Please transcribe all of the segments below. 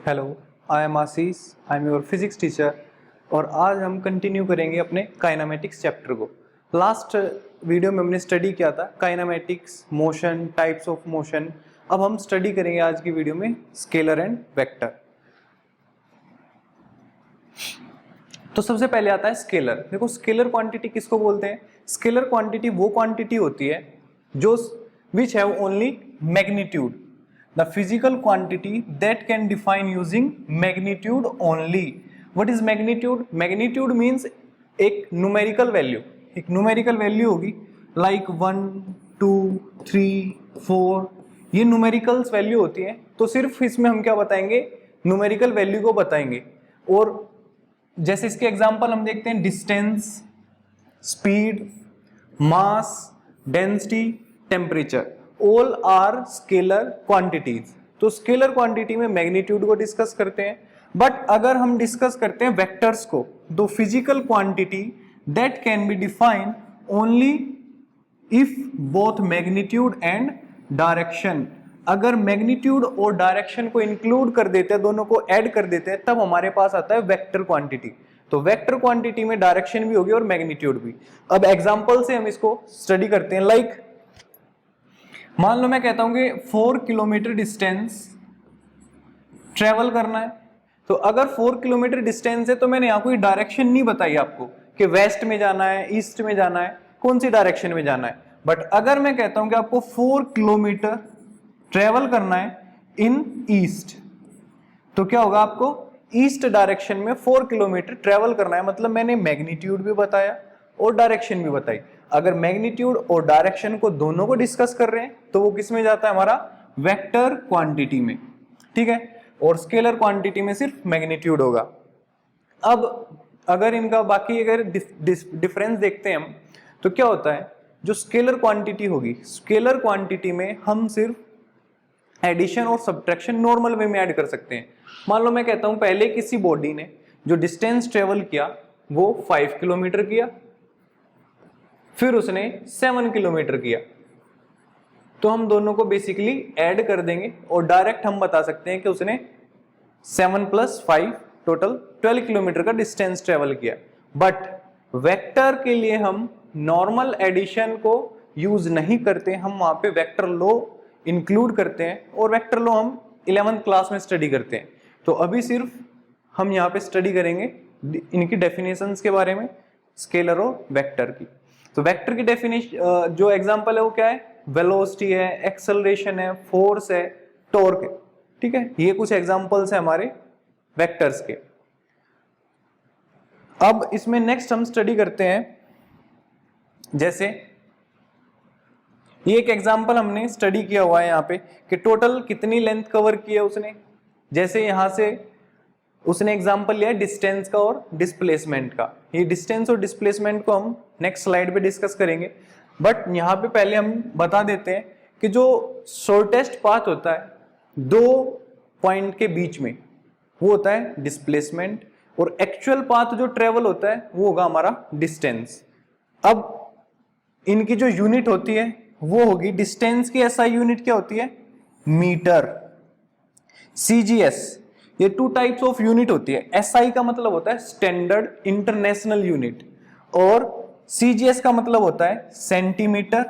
Hello, I am Ashish, I am your physics teacher. और आज हम कंटिन्यू करेंगे अपने काइनेमेटिक्स चैप्टर को। लास्ट वीडियो में हमने स्टडी किया था kinematics, motion, types of motion. अब हम स्टडी करेंगे आज की वीडियो में स्केलर एंड वेक्टर। तो सबसे पहले आता है स्केलर। देखो, स्केलर क्वांटिटी किसको बोलते हैं? स्केलर क्वांटिटी वो क्वांटिटी होती है जो which have only magnitude, the physical quantity that can define using magnitude only. What is magnitude? Magnitude means एक numerical value, एक numerical value होगी like 1, 2, 3, 4, ये numericals value होती है। तो सिर्फ इसमें हम क्या बताएंगे? numerical value को बताएंगे। और जैसे इसके एग्जाम्पल हम देखते हैं, distance, speed, mass, density, temperature, all are scalar quantities. तो स्केलर क्वांटिटी में मैग्नीट्यूड को डिस्कस करते हैं। बट अगर हम डिस्कस करते हैं वेक्टर्स को, तो physical quantity that can be defined only if both magnitude and direction. अगर मैग्नीट्यूड और डायरेक्शन को इंक्लूड कर देते हैं, दोनों को ऐड कर देते हैं, तब हमारे पास आता है वेक्टर क्वांटिटी। तो वेक्टर क्वांटिटी में डायरेक्शन भी होगी और मैग्नीट्यूड भी। अब एग्जांपल से हम इसको स्टडी करते हैं। लाइक मान लो मैं कहता हूं कि 4 किलोमीटर डिस्टेंस ट्रेवल करना है। तो अगर 4 किलोमीटर डिस्टेंस है तो मैंने यहां कोई डायरेक्शन नहीं बताई आपको कि वेस्ट में जाना है, ईस्ट में जाना है, कौन सी डायरेक्शन में जाना है। बट अगर मैं कहता हूं कि आपको 4 किलोमीटर ट्रेवल करना है इन ईस्ट, तो क्या होगा? आपको ईस्ट डायरेक्शन में 4 किलोमीटर ट्रेवल करना है। मतलब मैंने मैग्नीट्यूड भी बताया और डायरेक्शन भी बताई। अगर मैग्नीट्यूड और डायरेक्शन को दोनों को डिस्कस कर रहे हैं तो वो किस में जाता है? हमारा वेक्टर क्वांटिटी में। ठीक है। और स्केलर क्वांटिटी में सिर्फ मैग्नीट्यूड होगा। अब अगर इनका बाकी अगर डिफरेंस देखते हैं हम, तो क्या होता है? जो स्केलर क्वांटिटी होगी, स्केलर क्वांटिटी में हम सिर्फ एडिशन और सब्ट्रैक्शन नॉर्मल वे में ऐड कर सकते हैं। मान लो मैं कहता हूं पहले किसी बॉडी ने जो डिस्टेंस ट्रेवल किया वो 5 किलोमीटर किया, फिर उसने 7 किलोमीटर किया, तो हम दोनों को बेसिकली ऐड कर देंगे और डायरेक्ट हम बता सकते हैं कि उसने 7 + 5 टोटल 12 किलोमीटर का डिस्टेंस ट्रेवल किया। बट वेक्टर के लिए हम नॉर्मल एडिशन को यूज नहीं करते, हम वहां पे वेक्टर लॉ इंक्लूड करते हैं। और वेक्टर लॉ हम 11th क्लास में स्टडी करते हैं। तो अभी सिर्फ हम यहाँ पे स्टडी करेंगे इनकी डेफिनेशंस के बारे में, स्केलर और वेक्टर की। तो वेक्टर की डेफिनेशन जो एग्जांपल है वो क्या है? वेलोसिटी है, एक्सेलरेशन है, फोर्स है, टॉर्क है। ठीक है, ये कुछ एग्जांपल्स है हमारे वेक्टर्स के। अब इसमें नेक्स्ट हम स्टडी करते हैं, जैसे ये एक एग्जांपल हमने स्टडी किया हुआ है यहाँ पे कि टोटल कितनी लेंथ कवर की है उसने। जैसे यहां से उसने एग्जांपल लिया डिस्टेंस का और डिस्प्लेसमेंट का। ये डिस्टेंस और डिस्प्लेसमेंट को हम नेक्स्ट स्लाइड पे डिस्कस करेंगे। बट यहाँ पे पहले हम बता देते हैं कि जो शॉर्टेस्ट पाथ होता है 2 पॉइंट के बीच में, वो होता है डिस्प्लेसमेंट। और एक्चुअल पाथ जो ट्रेवल होता है वो होगा हमारा डिस्टेंस। अब इनकी जो यूनिट होती है वो होगी, डिस्टेंस की एसआई यूनिट क्या होती है? मीटर। सीजीएस, ये 2 टाइप्स ऑफ यूनिट होती है। एसआई का मतलब होता है स्टैंडर्ड इंटरनेशनल यूनिट, और सीजीएस का मतलब होता है सेंटीमीटर।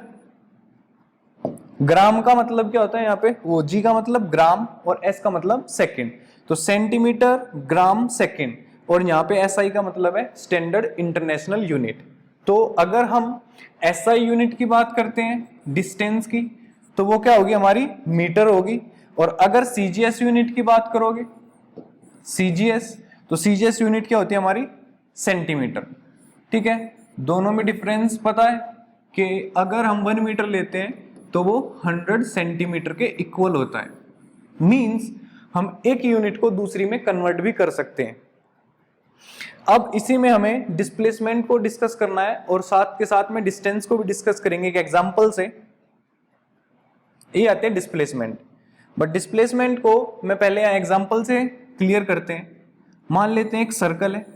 ग्राम का मतलब क्या होता है यहाँ पे? वो जी का मतलब ग्राम और एस का मतलब सेकंड। तो सेंटीमीटर, ग्राम, सेकंड। और यहाँ पे एसआई का मतलब है स्टैंडर्ड इंटरनेशनल यूनिट। तो अगर हम एसआई यूनिट की बात करते हैं डिस्टेंस की, तो वो क्या होगी? हमारी मीटर होगी। और अगर सीजीएस यूनिट की बात करोगे, सीजीएस, तो सीजीएस यूनिट क्या होती है हमारी? सेंटीमीटर। ठीक है, दोनों में डिफरेंस पता है कि अगर हम 1 मीटर लेते हैं तो वो 100 सेंटीमीटर के इक्वल होता है। मींस हम एक यूनिट को दूसरी में कन्वर्ट भी कर सकते हैं। अब इसी में हमें डिस्प्लेसमेंट को डिस्कस करना है और साथ के साथ में डिस्टेंस को भी डिस्कस करेंगे एक एग्जांपल से। ये आते हैं डिस्प्लेसमेंट। बट डिस्प्लेसमेंट को मैं पहले एग्जांपल से क्लियर करते हैं। मान लेते हैं एक सर्कल है,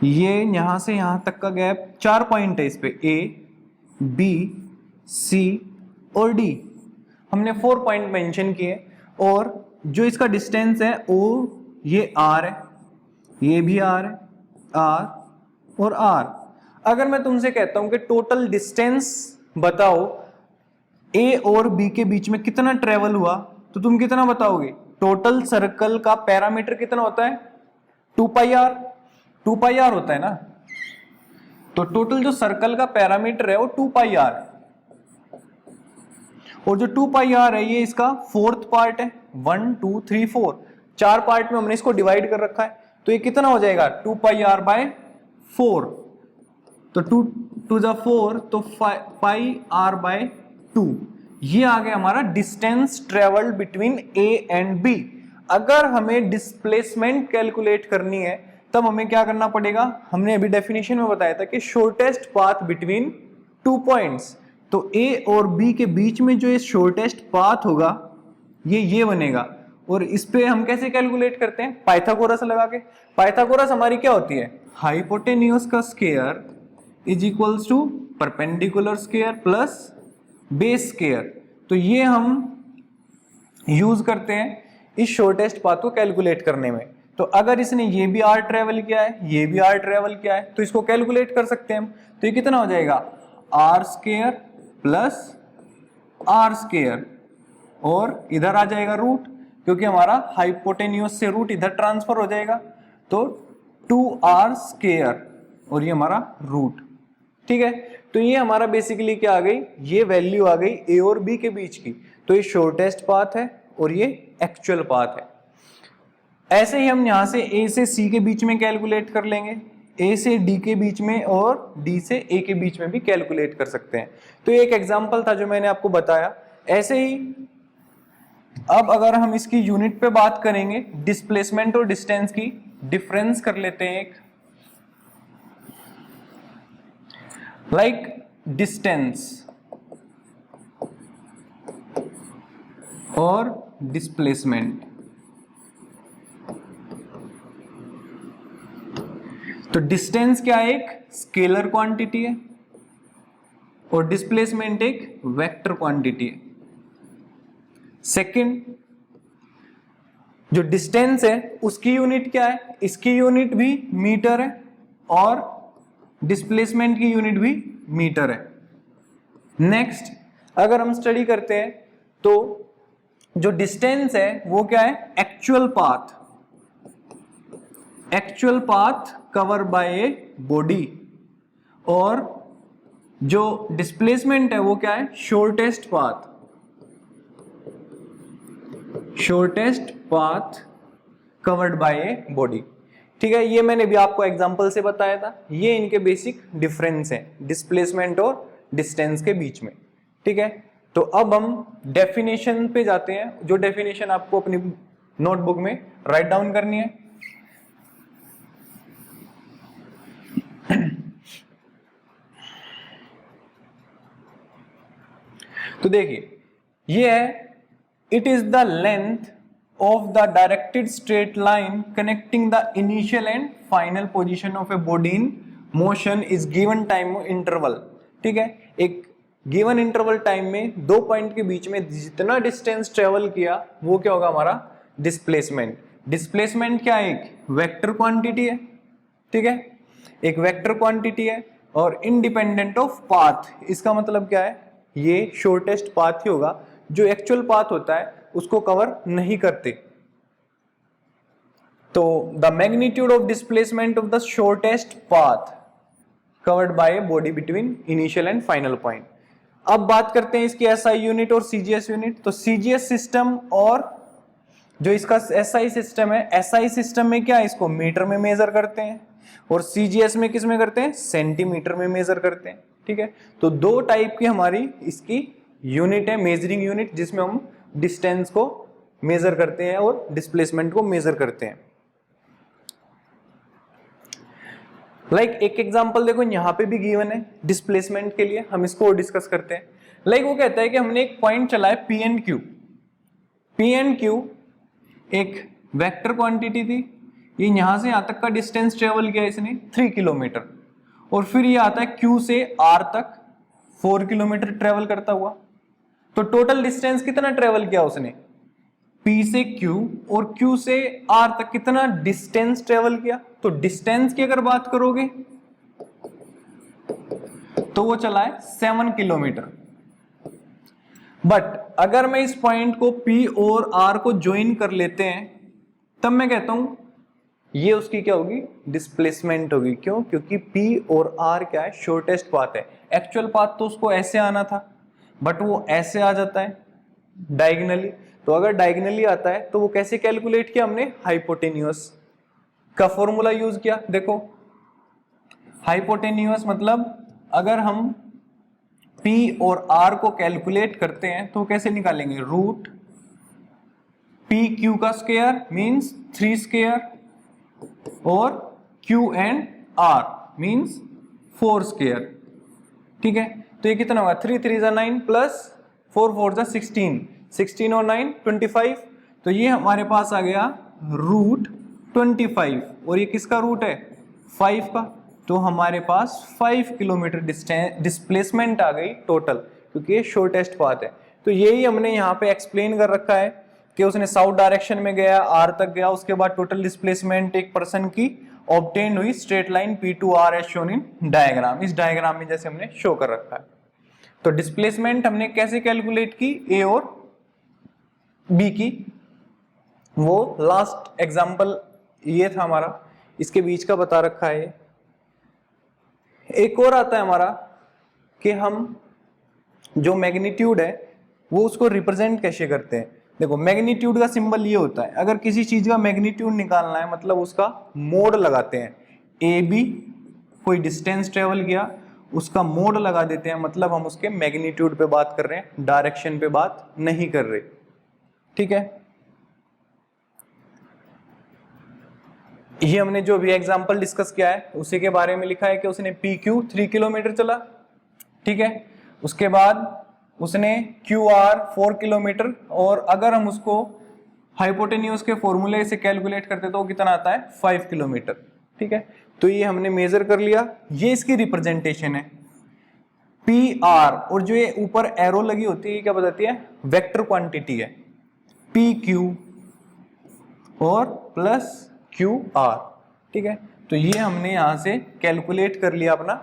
ये यहां से यहां तक का गैप 4 पॉइंट है इस पे, A, B, C और D। हमने 4 पॉइंट मेंशन किए और जो इसका डिस्टेंस है ओ, ये आर है, ये भी आर है, आर और आर। अगर मैं तुमसे कहता हूं कि टोटल डिस्टेंस बताओ ए और बी के बीच में कितना ट्रेवल हुआ, तो तुम कितना बताओगे? टोटल सर्कल का पैरामीटर कितना होता है? 2 पाई आर, 2 पाई आर होता है ना। तो टोटल जो सर्कल का पैरामीटर है वो 2 पाई आर है, और जो 2 पाई आर है ये इसका फोर्थ पार्ट है। 1 2 3 4 4 पार्ट में हमने इसको डिवाइड कर रखा है, तो ये कितना हो जाएगा? 2 पाई आर बाय 4। तो 2 टू द 4, तो पाई आर बाय 2। ये आ गया हमारा distance travelled between A and B. अगर हमें डिस्प्लेसमेंट कैलकुलेट करनी है तब हमें क्या करना पड़ेगा? हमने अभी डेफिनेशन में बताया था कि शॉर्टेस्ट पाथ बिटवीन 2 पॉइंट्स। तो ए और बी के बीच में जो ये शॉर्टेस्ट पाथ होगा ये बनेगा। और इस पे हम कैसे कैलकुलेट करते हैं? पाइथागोरस लगा के। पाइथागोरस हमारी क्या होती है? हाइपोटेन्यूज का square is equals to perpendicular square plus base square. तो ये हम यूज करते हैं इस शॉर्टेस्ट पाथ को कैलकुलेट करने में। तो अगर इसने ये भी आर ट्रेवल किया है, ये भी आर ट्रेवल किया है, तो इसको कैलकुलेट कर सकते हैं हम। तो ये कितना हो जाएगा? R square plus r square, और इधर आ जाएगा रूट, क्योंकि हमारा हाइपोटेन्यूज से रूट इधर ट्रांसफर हो जाएगा। तो 2r स्क्वायर और ये हमारा रूट। ठीक है, तो ये हमारा बेसिकली क्या आ गई? ये वैल्यू आ गई ए और बी के बीच की। तो ये शॉर्टेस्ट पाथ है और ये एक्चुअल पाथ है। ऐसे ही हम यहां से ए से सी के बीच में कैलकुलेट कर लेंगे, ए से डी के बीच में और डी से ए के बीच में भी कैलकुलेट कर सकते हैं। तो ये एक एग्जांपल था जो मैंने आपको बताया। ऐसे ही अब अगर हम इसकी यूनिट पे बात करेंगे, डिस्प्लेसमेंट और डिस्टेंस की डिफरेंस कर लेते हैं एक। लाइक डिस्टेंस और डिस्प्लेसमेंट। तो डिस्टेंस क्या है? एक स्केलर क्वांटिटी है और डिस्प्लेसमेंट एक वेक्टर क्वांटिटी है। सेकंड, जो डिस्टेंस है उसकी यूनिट क्या है? इसकी यूनिट भी मीटर है और डिस्प्लेसमेंट की यूनिट भी मीटर है। नेक्स्ट, अगर हम स्टडी करते हैं तो जो डिस्टेंस है वो क्या है? Actual path, actual path cover by a body. और जो डिस्प्लेसमेंट है वो क्या है? Shortest path, shortest path covered by a body. ठीक है, ये मैंने भी आपको एग्जांपल से बताया था। ये इनके बेसिक डिफरेंस हैं डिस्प्लेसमेंट और डिस्टेंस के बीच में। ठीक है, तो अब हम डेफिनेशन पे जाते हैं, जो डेफिनेशन आपको अपनी नोटबुक में राइट डाउन करनी है। तो देखिए, ये है, it is the length of the directed straight line connecting the initial and final position of a body in motion is given time interval। ठीक है, एक गिवन इंटरवल टाइम में दो पॉइंट के बीच में जितना डिस्टेंस ट्रेवल किया वो क्या होगा? हमारा डिस्प्लेसमेंट। डिस्प्लेसमेंट क्या है? एक वेक्टर क्वांटिटी है। ठीक है, एक वेक्टर क्वांटिटी है और इंडिपेंडेंट ऑफ पाथ। इसका मतलब क्या है? ये शॉर्टेस्ट पाथ ही होगा, जो एक्चुअल पाथ होता है उसको कवर नहीं करते। तो the magnitude of displacement of the shortest path covered by body between initial and final point. अब बात करते हैं इसकी एसआई यूनिट और सीजीएस यूनिट। तो सीजीएस सिस्टम और जो इसका एसआई सिस्टम है, एसआई सिस्टम में क्या है? इसको मीटर में मेजर करते हैं और सीजीएस में किस में करते हैं? सेंटीमीटर में मेजर करते हैं। ठीक है, तो दो टाइप की हमारी इसकी यूनिट है, मेजरिंग यूनिट, जिसमें हम डिस्टेंस को मेजर करते हैं और डिस्प्लेसमेंट को मेजर करते हैं। एक एग्जांपल देखो, यहां पे भी गिवन है डिस्प्लेसमेंट के लिए, हम इसको डिस्कस करते हैं। वो कहता है कि हमने एक पॉइंट चला है P and Q. P and Q एक वेक्टर क्वांटिटी थी। ये यहां से यहां तक का डिस्टेंस ट्रेवल किया इसने 3 किलोमीटर, और फिर ये आता है क्यू से आर तक 4 किलोमीटर ट्रेवल करता हुआ। तो टोटल डिस्टेंस कितना ट्रेवल किया उसने? P से Q और Q से R तक कितना डिस्टेंस ट्रेवल किया, तो डिस्टेंस की अगर बात करोगे तो वो चला है 7 किलोमीटर। बट अगर मैं इस पॉइंट को P और R को ज्वाइन कर लेते हैं तब मैं कहता हूं ये उसकी क्या होगी, डिस्प्लेसमेंट होगी। क्यों? क्योंकि P और R क्या है, शॉर्टेस्ट पाथ है। एक्चुअल पाथ तो उसको ऐसे आना था बट वो ऐसे आ जाता है डायगनली। तो अगर डायगनली आता है तो वो कैसे कैलकुलेट किया हमने, हाइपोटेन्यूअस का फॉर्मूला यूज किया। देखो हाइपोटेन्यूअस मतलब अगर हम P और R को कैलकुलेट करते हैं तो कैसे निकालेंगे, रूट पी क्यू का स्क्वायर मीन्स 3 स्क्वायर और Q and R means 4 square. ठीक है, तो ये कितना होगा, 3 3 9 प्लस 4 4 16, 16 और 9 25। तो ये हमारे पास आ गया रूट 25 और ये किसका रूट है, 5 का। तो हमारे पास 5 किलोमीटर डिस्प्लेसमेंट आ गई टोटल, क्योंकि ये शॉर्टेस्ट पाथ है। तो यही हमने यहाँ पे एक्सप्लेन कर रखा है कि उसने साउथ डायरेक्शन में गया, आर तक गया, उसके बाद टोटल डिस्प्लेसमेंट एक पर्सन की ऑब्टेन हुई straight line P2R as shown in diagram. इस डायग्राम में जैसे हमने शो कर रखा है। तो डिस्प्लेसमेंट हमने कैसे कैलकुलेट की, ए और बी की, वो लास्ट एग्जांपल ये था हमारा, इसके बीच का बता रखा है। एक और आता है हमारा कि हम जो मैग्नीट्यूड है वो उसको रिप्रेजेंट कैसे करते हैं। देखो मैग्नीट्यूड का सिंबल ये होता है, अगर किसी चीज का मैग्नीट्यूड निकालना है मतलब उसका मोड लगाते हैं। ए बी कोई डिस्टेंस ट्रेवल किया, उसका मोड लगा देते हैं, मतलब हम उसके मैग्नीट्यूड पे बात कर रहे हैं, डायरेक्शन पे बात नहीं कर रहे। ठीक है, ये हमने जो भी एग्जांपल डिस्कस किया है उसी के बारे में लिखा है कि उसने पी क्यू 3 किलोमीटर चला। ठीक है, उसके बाद उसने क्यू आर 4 किलोमीटर, और अगर हम उसको हाइपोटेन्यूज के फॉर्मूले से कैलकुलेट करते तो कितना आता है, 5 किलोमीटर। ठीक है, तो ये हमने मेजर कर लिया, ये इसकी रिप्रेजेंटेशन है पी आर। और जो ये ऊपर एरो लगी होती है क्या बताती है, वेक्टर क्वांटिटी है, पी क्यू और प्लस क्यू आर। ठीक है, तो ये हमने यहां से कैलकुलेट कर लिया अपना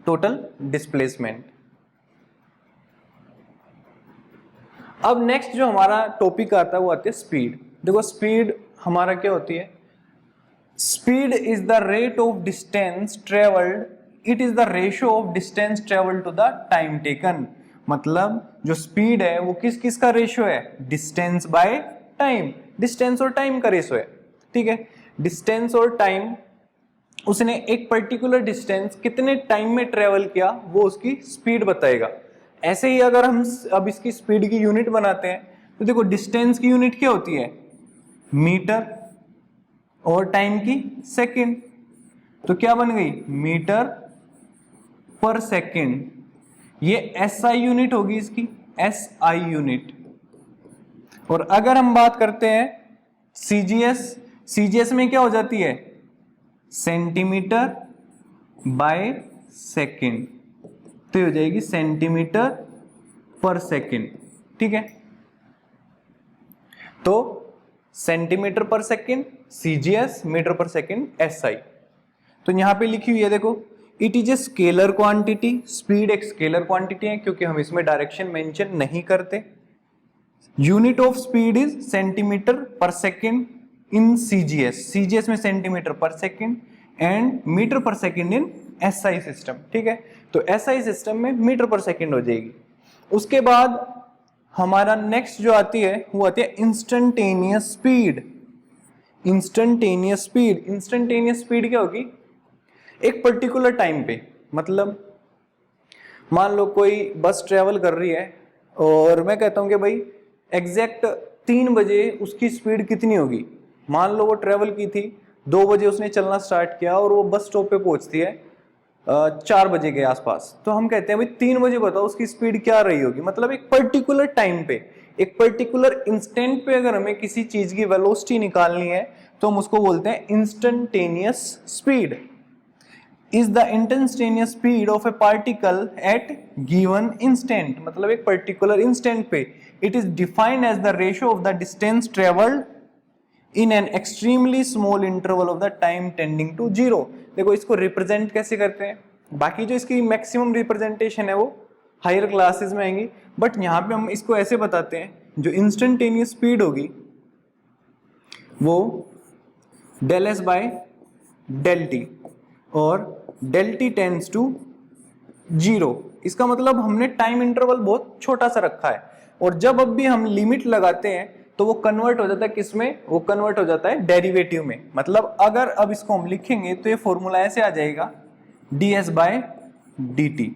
टोटल डिस्प्लेसमेंट। अब नेक्स्ट जो हमारा टॉपिक आता है वो आती है स्पीड। देखो स्पीड हमारा क्या होती है, speed is the rate of distance travelled, it is the ratio of distance travelled to the time taken. मतलब जो स्पीड है वो किस किस का रेशियो है, डिस्टेंस बाय टाइम, डिस्टेंस और टाइम का रेशियो है। ठीक है, डिस्टेंस और टाइम, उसने एक पर्टिकुलर डिस्टेंस कितने टाइम में ट्रेवल किया वो उसकी स्पीड बताएगा। ऐसे ही अगर हम अब इसकी स्पीड की यूनिट बनाते हैं तो देखो डिस्टेंस की यूनिट क्या होती है, मीटर, और टाइम की सेकंड। तो क्या बन गई, मीटर पर सेकंड। ये एसआई यूनिट होगी इसकी, एसआई यूनिट। और अगर हम बात करते हैं सीजीएस, सीजीएस में क्या हो जाती है, सेंटीमीटर बाय सेकंड। तो ये हो जाएगी सेंटीमीटर पर सेकंड। ठीक है, तो सेंटीमीटर पर सेकंड सीजीएस, मीटर पर सेकंड एसआई। तो यहां पे लिखी हुई है देखो, it is a scalar quantity. Speed एक स्केलर क्वांटिटी है क्योंकि हम इसमें डायरेक्शन मेंशन नहीं करते। Unit of speed is centimetre पर सेकंड इन सीजीएस, सीजीएस में सेंटीमीटर पर सेकंड, एंड मीटर पर सेकंड इन एसआई सिस्टम। ठीक है, तो एसआई सिस्टम में मीटर पर सेकंड हो जाएगी। उसके बाद हमारा नेक्स्ट जो आती है वो आती है instantaneous speed. Instantaneous speed, instantaneous speed क्या होगी, एक पर्टिकुलर टाइम पे, मतलब मान लो कोई बस ट्रेवल कर रही है और मैं कहता हूं कि भाई एग्जैक्ट 3 बजे उसकी स्पीड कितनी होगी। मान लो वो ट्रेवल की थी 2 बजे, उसने चलना स्टार्ट किया और वो बस स्टॉप पे पहुंचती है 4 बजे के आसपास। तो हम कहते हैं भाई 3 बजे बताओ उसकी स्पीड क्या रही होगी। मतलब एक पर्टिकुलर टाइम पे, एक पर्टिकुलर इंस्टेंट पे अगर हमें किसी चीज की वेलोसिटी निकालनी है तो हम उसको बोलते हैं instantaneous speed. Is the instantaneous speed of a particle at given instant. मतलब एक पर्टिकुलर इंस्टेंट पे it is defined as the ratio of the distance travelled in an extremely small interval of the time tending to zero. देखो इसको represent कैसे करते हैं, बाकी जो इसकी मैक्सिमम रिप्रेजेंटेशन है वो हायर क्लासेस में आएंगी, बट यहाँ पे हम इसको ऐसे बताते हैं, जो इंस्टेंटेनियस स्पीड होगी वो del S by del T, और del T tends to zero. इसका मतलब हमने टाइम इंटरवल बहुत छोटा सा रखा है, और जब अब भी हम लिमिट लगाते हैं तो वो कन्वर्ट हो जाता है किसमें, वो कन्वर्ट हो जाता है डेरिवेटिव में। मतलब अगर अब इसको हम लिखेंगे तो ये फॉर्मूला ऐसे आ जाएगा D S by D T,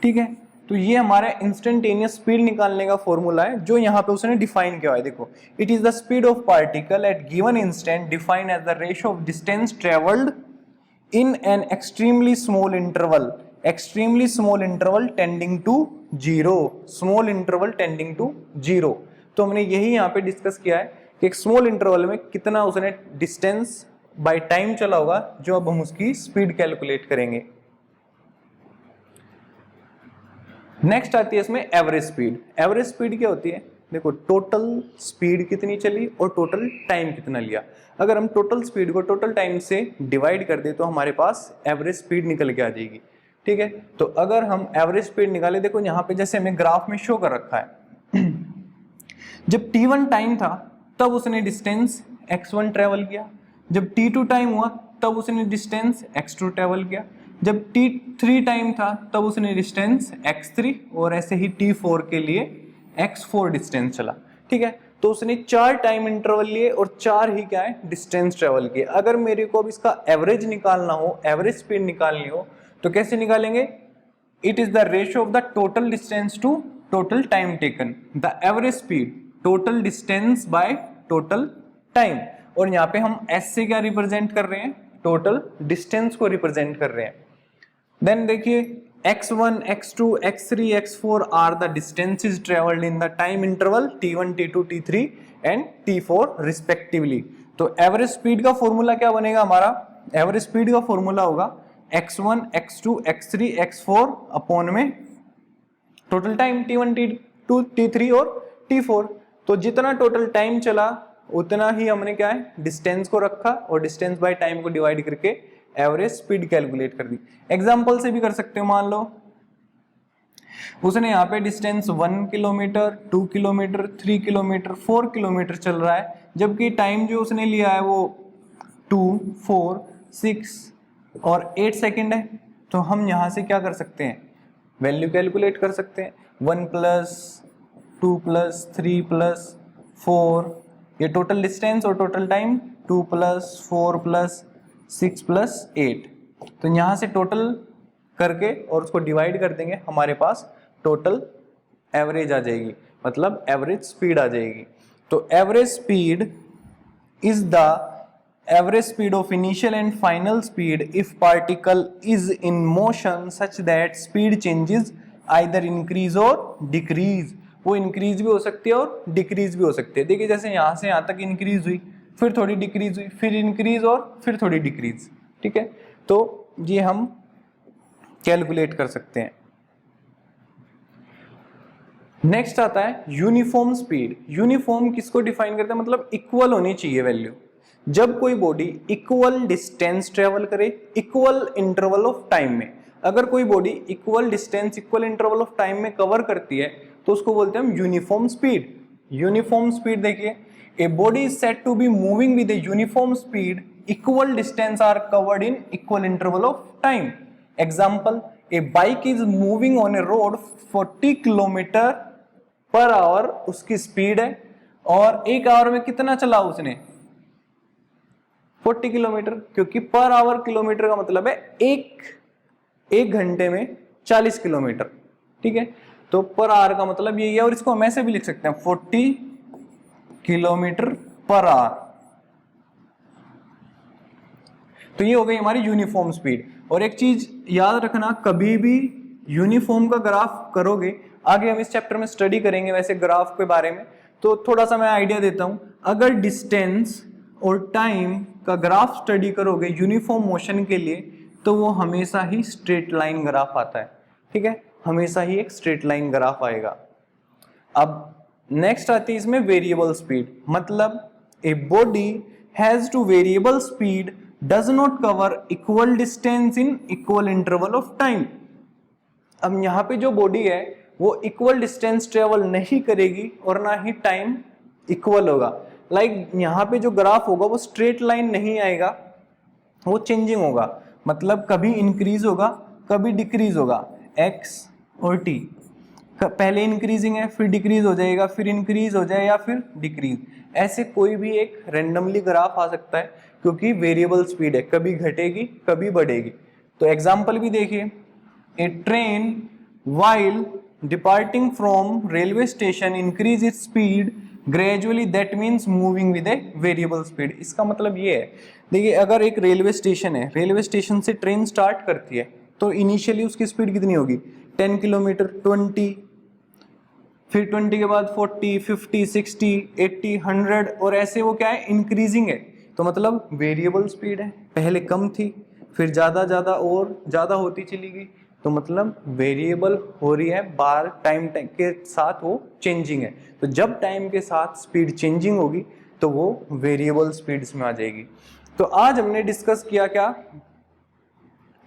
ठीक है। तो ये हमारा इंस्टेंटेनियस स्पीड निकालने का फॉर्मूला है जो यहाँ पे उसने डिफाइन किया है। देखो, it is the speed of particle at given instant defined as the ratio of distance travelled in an extremely small interval, extremely small interval tending to zero, small interval tending to zero. तो हमने यही यहाँ पे discuss किया है कि एक small interval में कितना उसने डिस्टेंस बाय टाइम चला होगा, जो अब हम उसकी स्पीड कैलकुलेट करेंगे। नेक्स्ट आती है इसमें एवरेज स्पीड। एवरेज स्पीड क्या होती है, देखो टोटल स्पीड कितनी चली और टोटल टाइम कितना लिया। अगर हम टोटल स्पीड को टोटल टाइम से डिवाइड कर दे तो हमारे पास एवरेज स्पीड निकल के आ जाएगी, ठीक है। तो अगर हम एवरेज स्पीड निकाले, देखो यहाँ पे जैसे हमें ग्राफ में शो कर रखा है, जब t1 टाइम था तब उसने डिस्टेंस x1 ट्रेवल किया, जब t2 टाइम हुआ तब उसने डिस्टेंस x2 ट्रेवल किया, जब t3 टाइम था तब उसने डिस्टेंस x3, और ऐसे ही t4 के लिए x4 डिस्टेंस चला, ठीक है। तो उसने 4 टाइम इंटरवल लिए और 4 ही क्या है डिस्टेंस ट्रेवल किए। अगर मेरे को अब इसका एवरेज निकालना हो, एवरेज स्पीड निकालनी हो, तो कैसे निकालेंगे, it is the ratio of the total distance to total time taken, the average speed total distance by total time. और यहाँ पे हम s से क्या रिप्रेजेंट कर रहे हैं, टोटल डिस्टेंस को रिप्रेजेंट कर रहे हैं। देन देखिए x1, x2, x3, x4 are the distances travelled in the time interval t1, t2, t3 and t4 respectively. तो एवरेज स्पीड का फॉर्मूला क्या बनेगा हमारा, एवरेज स्पीड का फॉर्मूला होगा x1, x2, x3, x4 upon में total time t1, t2, t3 और t4। तो जितना टोटल टाइम चला उतना ही हमने क्या है डिस्टेंस को रखा, और डिस्टेंस बाय टाइम को डिवाइड करके एवरेज स्पीड कैलकुलेट कर दी। एग्जांपल से भी कर सकते हो, मान लो उसने यहाँ पे distance 1 kilometre, 2 kilometre, 3 kilometre, 4 kilometre चल रहा है, जबकि टाइम जो उसने लिया है वो 2, 4, 6 और 8 सेकेंड है। तो हम यहाँ से क्या कर सकते हैं, वैल्यू कैलकुलेट कर सकते हैं। 1 प्लस 2 प्लस 3 प्लस 4, ये टोटल डिस्टेंस और total time, 2 plus 4 plus 6 plus 8। तो यहाँ से टोटल करके और उसको डिवाइड कर देंगे, हमारे पास टोटल एवरेज आ जाएगी, मतलब एवरेज स्पीड आ जाएगी। तो average speed is the average speed of initial and final speed if particle is in motion such that speed changes either increase और डिक्रीज। वो इंक्रीज भी हो सकती है और डिक्रीज भी हो सकती है। देखिए जैसे यहाँ से यहाँ तक इंक्रीज हुई, फिर थोड़ी डिक्रीज हुई, फिर इंक्रीज और फिर थोड़ी डिक्रीज, ठीक है। तो ये हम कैलकुलेट कर सकते हैं। नेक्स्ट आता है यूनिफॉर्म स्पीड। यूनिफॉर्म किसको डिफाइन करता है, मतलब इक्वल होनी चाहिए वैल्यू। जब कोई बॉडी इक्वल डिस्टेंस ट्रेवल करे इक्वल इंटरवल ऑफ टाइम में, अगर कोई body equal distance equal interval of time में कवर करती है तो उसको बोलते हैं हम यूनिफॉर्म स्पीड। यूनिफॉर्म स्पीड देखिए, a body is said to be moving with a uniform speed, equal distance are covered in equal interval of time. Example, a bike is moving on a road 40 kilometre per hour उसकी speed है, और 1 our में कितना चला उसने 40 kilometre, क्योंकि per hour kilometre का मतलब है एक घंटे में 40 किलोमीटर, ठीक है। तो पर आवर का मतलब यही है, और इसको हम ऐसे भी लिख सकते हैं 40 किलोमीटर पर आवर। तो ये हो गई हमारी यूनिफॉर्म स्पीड। और एक चीज याद रखना, कभी भी यूनिफॉर्म का ग्राफ करोगे, आगे हम इस चैप्टर में स्टडी करेंगे वैसे ग्राफ के बारे में, तो थोड़ा सा मैं आइडिया देता हूं। अगर डिस्टेंस और टाइम का ग्राफ स्टडी करोगे यूनिफॉर्म मोशन के लिए, तो वो हमेशा ही स्ट्रेट लाइन ग्राफ आता है, ठीक है, हमेशा ही एक स्ट्रेट लाइन ग्राफ आएगा। अब नेक्स्ट आती है इसमें वेरिएबल स्पीड, मतलब a body has two variable speed does not cover equal distance in equal interval of time. अब यहाँ पे जो बॉडी है वो इक्वल डिस्टेंस ट्रेवल नहीं करेगी और ना ही टाइम इक्वल होगा। लाइक यहाँ पे जो ग्राफ होगा वो स्ट्रेट लाइन नहीं आएगा, वो चेंजिंग होगा, मतलब कभी इंक्रीज होगा कभी डिक्रीज होगा, एक्स और टी। पहले इंक्रीजिंग है फिर डिक्रीज हो जाएगा, फिर इंक्रीज हो जाए या फिर डिक्रीज, ऐसे कोई भी एक रैंडमली ग्राफ आ सकता है क्योंकि वेरिएबल स्पीड है, कभी घटेगी कभी बढ़ेगी। तो एग्जांपल भी देखिए, ए train while departing from railway station increase its speed gradually, that means moving with a variable speed। इसका मतलब ये है, देखिए अगर एक रेलवे स्टेशन है, रेलवे स्टेशन से ट्रेन स्टार्ट करती है तो इनिशियली उसकी स्पीड कितनी होगी 10 किलोमीटर, 20, फिर 20 के बाद 40, 50, 60, 80, 100 और ऐसे वो क्या है इंक्रीजिंग है। तो मतलब वेरिएबल स्पीड है, पहले कम थी फिर ज्यादा ज्यादा और ज्यादा होती चली गई, तो मतलब वेरिएबल हो रही है, बार टाइम के साथ वो चेंजिंग है। तो जब टाइम के साथ स्पीड चेंजिंग होगी तो वो वेरिएबल स्पीड्स में आ जाएगी। तो आज हमने डिस्कस किया क्या,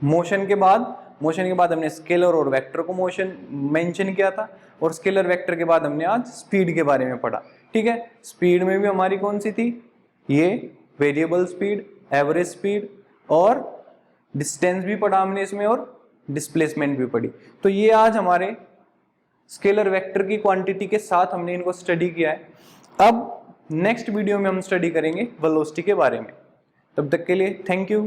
मोशन के बाद हमने स्केलर और वेक्टर को मोशन मेंशन किया था, और स्केलर वेक्टर के बाद हमने आज स्पीड के बारे में पढ़ा। ठीक है, स्पीड में भी हमारी कौन सी थी, ये वेरिएबल स्पीड, एवरेज स्पीड और डिस्टेंस भी पढ़ा हमने इसमें, और डिस्प्लेसमेंट भी पढ़ी। तो ये आज हमारे स्केलर वेक्टर की क्वांटिटी के साथ हमने इनको स्टडी किया है। अब नेक्स्ट वीडियो में हम स्टडी करेंगे वेलोसिटी के बारे में। तब तक के लिए थैंक यू।